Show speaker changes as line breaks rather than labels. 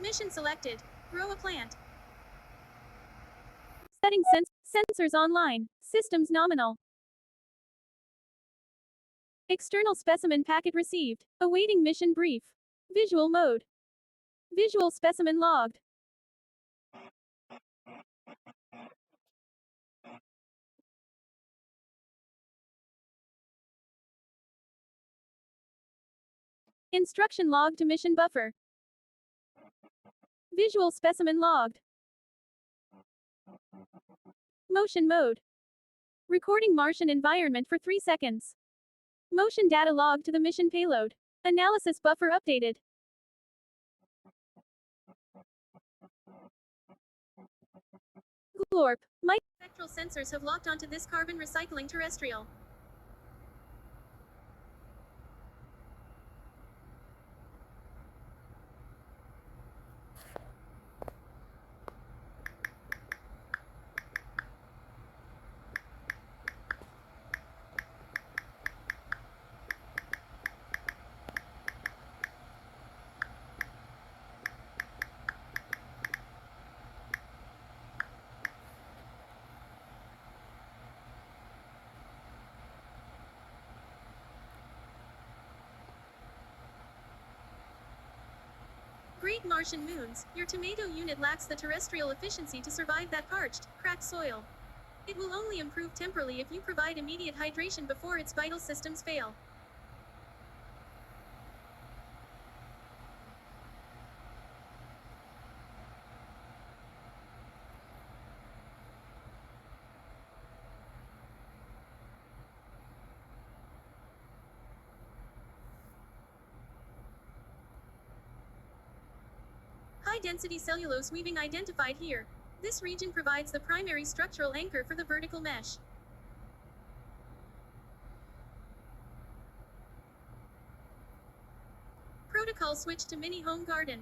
Mission selected. Grow a plant.
Setting sensors online. Systems nominal. External specimen packet received. Awaiting mission brief. Visual mode. Visual specimen logged. Instruction log to mission buffer. Visual specimen logged. Motion mode. Recording Martian environment for 3 seconds. Motion data log to the mission payload. Analysis buffer updated. Glorp. My
Spectral sensors have locked onto this carbon recycling terrestrial. Great Martian moons, your tomato unit lacks the terrestrial efficiency to survive that parched, cracked soil. It will only improve temporally if you provide immediate hydration before its vital systems fail. High-density cellulose weaving identified here. This region provides the primary structural anchor for the vertical mesh. Protocol switch to mini home garden.